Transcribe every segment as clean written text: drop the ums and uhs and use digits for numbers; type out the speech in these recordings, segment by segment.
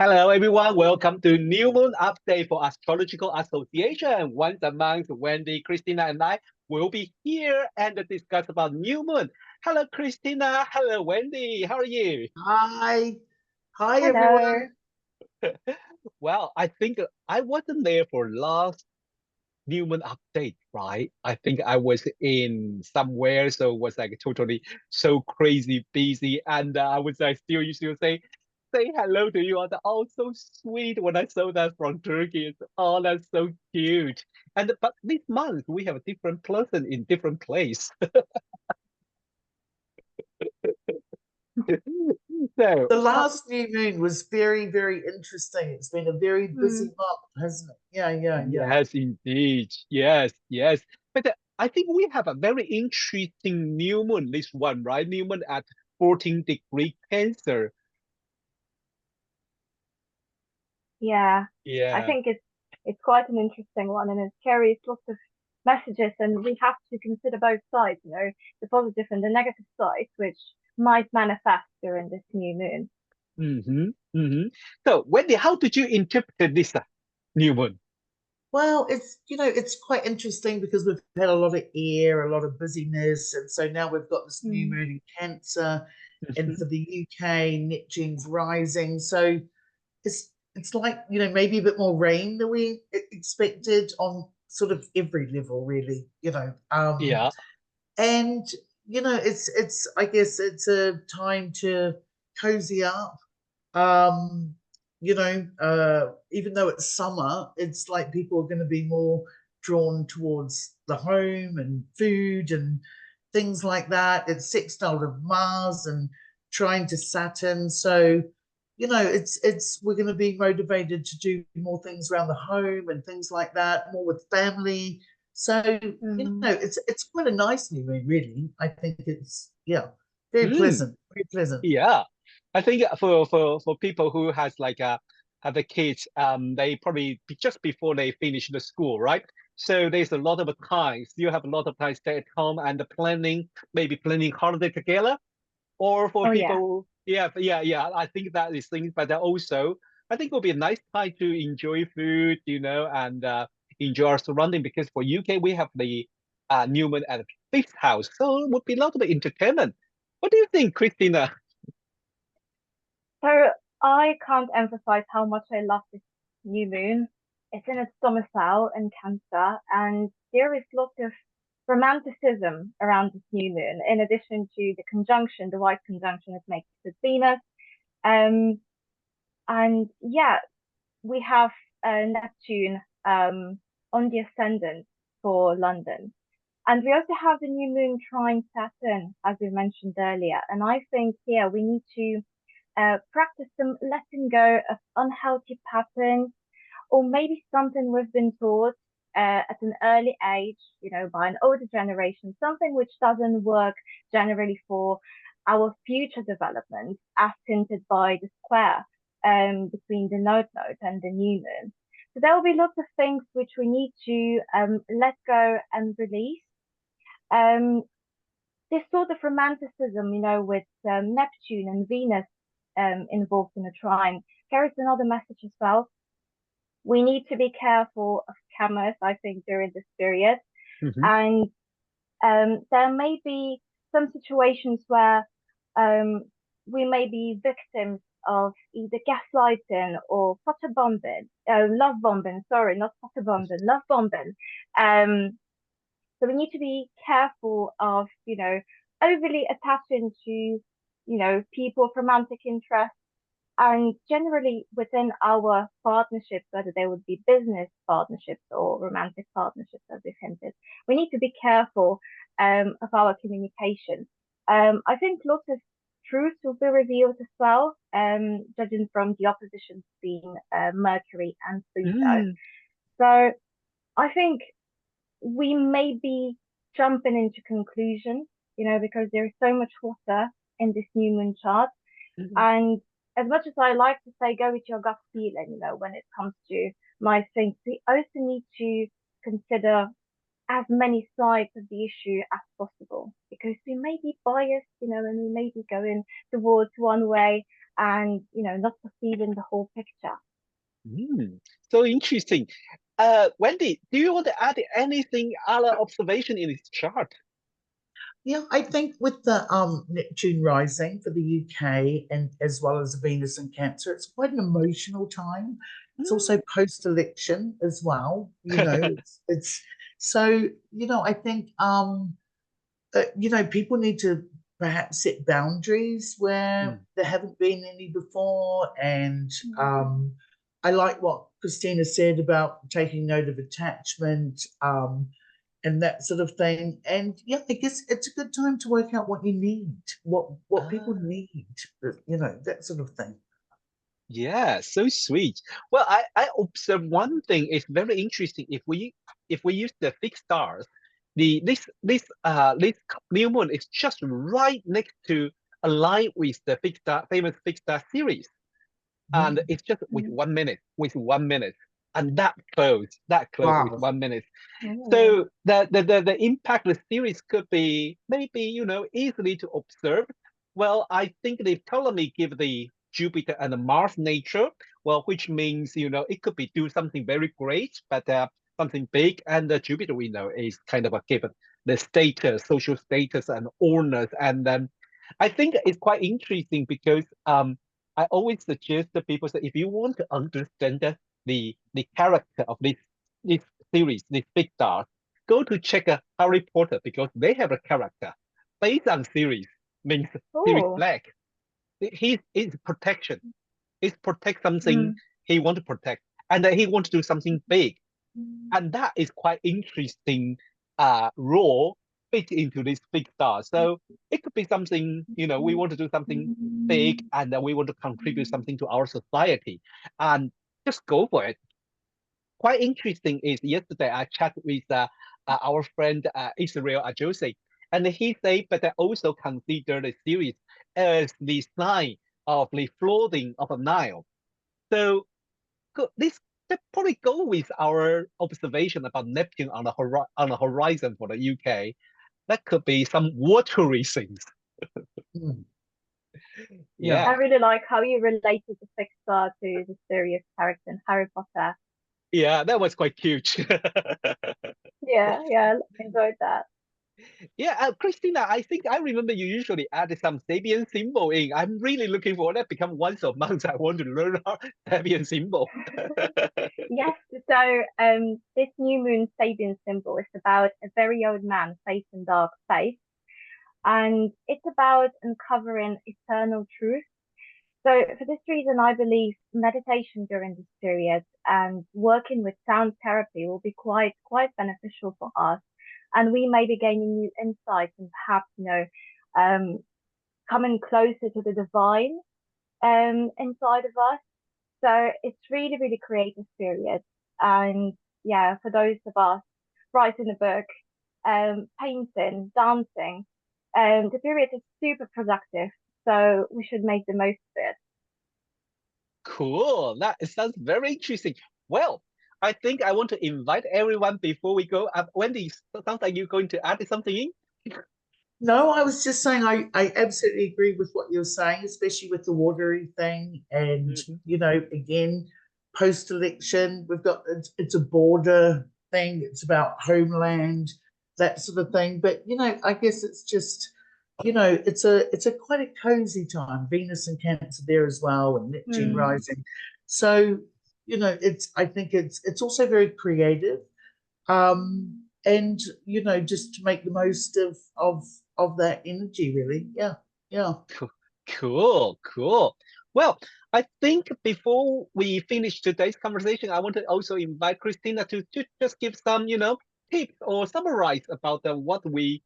Hello, everyone. Welcome to New Moon Update for Astrological Association. Once a month, Wendy, Christina, and I will be here and discuss about new moon. Hello, Christina. Hello, Wendy. How are you? Hi. Hi, Hello. everyone. Well, I think I wasn't there for last new moon update, right? I think I was in somewhere, so it was like totally so crazy busy, and I was like still used to say hello to you. I thought, oh, so sweet when I saw that from Turkey. Oh, that's so cute. And but this month we have a different person in different place. So, The last new moon was very, very interesting. It's been a very busy Hmm. month, hasn't it? Yeah. yes, indeed. Yes, yes. But I think we have a very interesting new moon, this one, right? New moon at 14-degree Cancer. Yeah, I Yeah. think it's quite an interesting one, and it carries lots of messages, and we have to consider both sides, the positive and the negative sides, which might manifest during this new moon. Mm-hmm. Mm-hmm. So, Wendy, how did you interpret this new moon? Well, it's quite interesting because we've had a lot of air, a lot of busyness, and so now we've got this new Mm. moon in Cancer, and Mhm. for the UK, Neptune's rising. So it's like, maybe a bit more rain than we expected on sort of every level, really, Yeah. and it's I guess it's a time to cozy up. um Even though it's summer, it's like people are going to be more drawn towards the home and food and things like that. It's sextile of Mars and trying to Saturn, so it's we're going to be motivated to do more things around the home and things like that, more with family. So Mm. it's quite a nice new moon, really. I think it's, yeah, very Mm, pleasant, very pleasant. yeah. I think for people who has like have the kids, they probably just before they finish the school, right? So there's a lot of time. You have a lot of time stay at home and planning, maybe planning holiday together. Or for Oh yeah. people, yeah. I think that is things, but also I think it will be a nice time to enjoy food, and enjoy our surrounding because for UK we have the Newman at fifth house, so it would be a lot of entertainment. What do you think, Christina? So I can't emphasize how much I love this new moon. It's in its domicile in Cancer, and there is lots of romanticism around this new moon, in addition to the conjunction, the white conjunction it makes with Venus. Um, and yeah, we have Neptune on the ascendant for London. And we also have the new moon trine Saturn, as we mentioned earlier. And I think here we need to practice some letting go of unhealthy patterns, or maybe something we've been taught at an early age, by an older generation, something which doesn't work generally for our future development, as hinted by the square between the node and the new moon. So there will be lots of things which we need to let go and release. Um, this sort of romanticism, with Neptune and Venus involved in a trine, carries another message as well. We need to be careful of cameras, I think, during this period. Hmm. And there may be some situations where we may be victims of either gaslighting or photobombing, love bombing, sorry, not photobombing, love bombing. Um, so we need to be careful of, overly attaching to, people of romantic interest, and generally within our partnerships, whether they would be business partnerships or romantic partnerships, as we've hinted, we need to be careful of our communication. I think lots of truths will be revealed as well, judging from the oppositions between Mercury and Pluto. Mm, So I think we may be jumping into conclusions, because there is so much water in this new moon chart. mm, And as much as I like to say, go with your gut feeling, when it comes to my things, we also need to consider as many sides of the issue as possible, because we may be biased, and we may be going towards one way, and not perceiving the whole picture. So interesting. Wendy, do you want to add anything other observation in this chart? Yeah, I think with the Neptune rising for the UK and as well as Venus and Cancer, it's quite an emotional time. It's also post-election as well. It's so I think people need to perhaps set boundaries where there haven't been any before. And I like what Christina said about taking note of attachment. And that sort of thing. And yeah, I guess it's a good time to work out what you need, what people need, that sort of thing. Yeah, so sweet. Well, I observe one thing is very interesting. If we use the fixed stars, this new moon is just right next to align with the fixed star, famous fixed star series, and Mm. it's just with 1 minute, and that close with Wow. 1 minute. Oh. So the impact of the series could be maybe easily to observe. Well, I think the Ptolemy give the Jupiter and the Mars nature, well, which means it could be do something very great, but something big, and the Jupiter we know is kind of a given the status, social status, and honors, and then I think it's quite interesting because I always suggest that people say if you want to understand the character of this series, this big stars, go to check Harry Potter because they have a character based on series, means Sirius Oh. Black. He is protection. He protect something Mm. he want to protect, and then he want to do something big, and that is quite interesting. Role fit into this big star. So it could be something we want to do something big, and then we want to contribute something to our society, and just go for it. Quite interesting is yesterday I chatted with our friend Israel Ajose, and he said, but I also consider the series as the sign of the flooding of the Nile. So this that probably go with our observation about Neptune on the horizon for the UK. That could be some watery things. Mm. Yeah. I Yeah, really like how you related the fixed star to the serious character in Harry Potter. yeah, that was quite cute. Yeah, enjoyed that. Yeah, Christina, I think I remember you usually add some Sabian symbol in. I'm really looking for that. Become once a month. I want to learn how Sabian symbol. Yes, so this new moon Sabian symbol is about a very old man facing dark space, and it's about uncovering eternal truth. So for this reason, I believe meditation during this period and working with sound therapy will be quite beneficial for us, and we may be gaining new insights and perhaps um, coming closer to the divine inside of us. So it's really creative period. And yeah, for those of us writing a book, painting, dancing, the period is super productive. So we should make the most of it. Cool. That it sounds very interesting. Well, I think I want to invite everyone before we go. Wendy, sounds like you're going to add something in. No, I was just saying I absolutely agree with what you're saying, especially with the watery thing. And, Mhm. again, post-election, we've got it's a border thing, it's about homeland, that sort of thing. But, I guess it's just, it's a quite a cozy time. Venus and Cancer there as well, and Neptune Hmm. rising. So, it's I think it's also very creative. And just to make the most of that energy, really. Yeah, yeah. Cool, cool. Well, I think before we finish today's conversation, I want to also invite Christina to just give some, tips or summarize about what we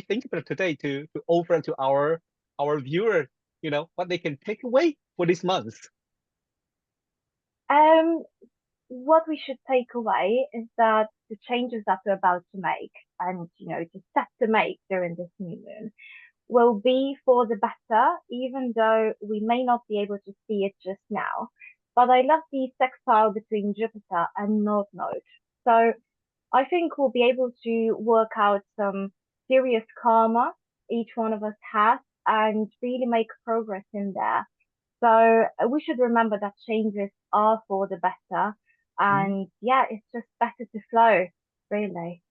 think about today to offer to our viewer, what they can take away for this month. Um, what we should take away is that the changes that we're about to make and, to set to make during this new moon will be for the better, even though we may not be able to see it just now. But I love the sextile between Jupiter and North Node. So I think we'll be able to work out some serious karma each one of us has and really make progress in there. So we should remember that changes are for the better. Mm, And yeah, it's just better to flow, really.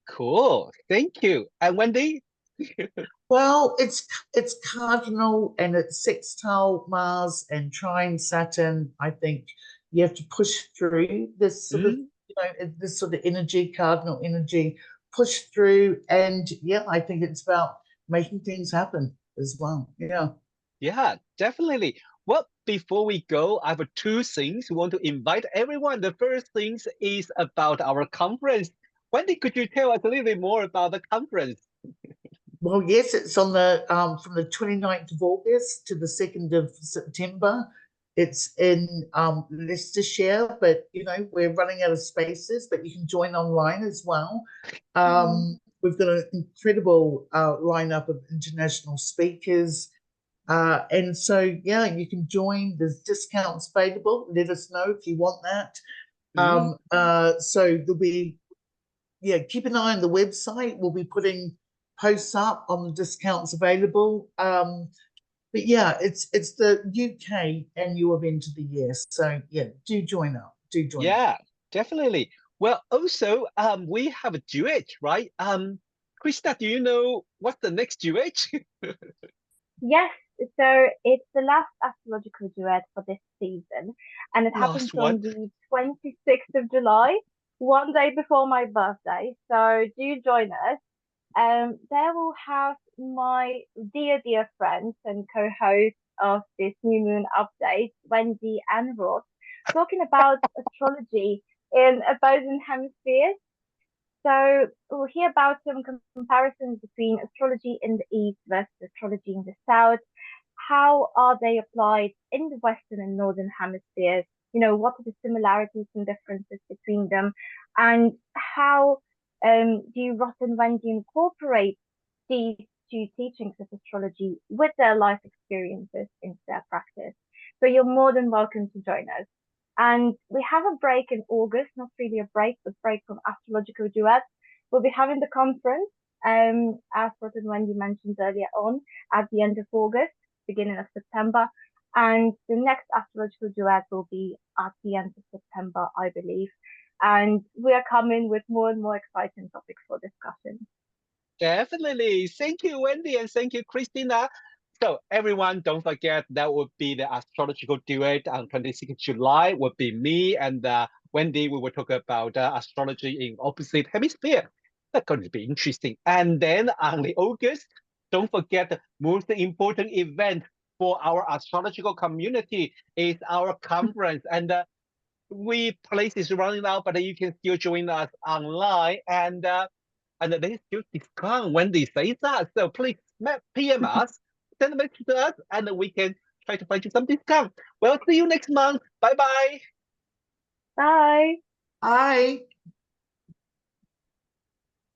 cool. Thank you. And Wendy? Well, it's cardinal and it's sextile Mars and trine Saturn. I think you have to push through this sort of, Mm, this sort of energy, cardinal energy, push through. And yeah, I think it's about making things happen as well. Yeah. yeah, definitely. Well, before we go, I have two things we want to invite everyone. The first thing is about our conference. Wendy, could you tell us a little bit more about the conference? Well, yes, it's on the from the 29th of August to the 2nd of September. It's in Leicestershire, but we're running out of spaces, but you can join online as well. Mhm. We've got an incredible lineup of international speakers. And so, yeah, you can join. There's discounts available. Let us know if you want that. Mm, So there'll be, yeah, keep an eye on the website. We'll be putting posts up on the discounts available. But yeah, it's the UK annual event of the year. So yeah, do join up. Do join up. yeah, definitely. Well, also, we have a duet, right? Krista, do you know what's the next duet? Yes, so it's the last astrological duet for this season, and it happens Last one. on the 26th of July, one day before my birthday. So do join us. There will have my dear friends and co-hosts of this new moon update, Wendy and Ross, talking about astrology in opposing hemispheres. So we'll hear about some comparisons between astrology in the East versus astrology in the South. How are they applied in the Western and Northern hemispheres? What are the similarities and differences between them? And how do you, Ross and Wendy, incorporate these two teachings of astrology with their life experiences into their practice? So you're more than welcome to join us. And we have a break in August, not really a break, but break from Astrological Duets. We'll be having the conference, as Rod and Wendy mentioned earlier on, at the end of August, beginning of September. And the next Astrological Duet will be at the end of September, I believe. And we are coming with more and more exciting topics for discussion. Definitely. Thank you, Wendy, and thank you, Christina. So everyone, don't forget that would be the astrological duet on 26th July. Would be me and Wendy. We will talk about astrology in opposite hemisphere. That's going to be interesting. And then on the August, don't forget the most important event for our astrological community is our conference. And we place is running out, but you can still join us online. And they still discount when they say that. So please PM us, send a message to us, and we can try to find you some discount. Well, see you next month. Bye bye. Bye. Bye.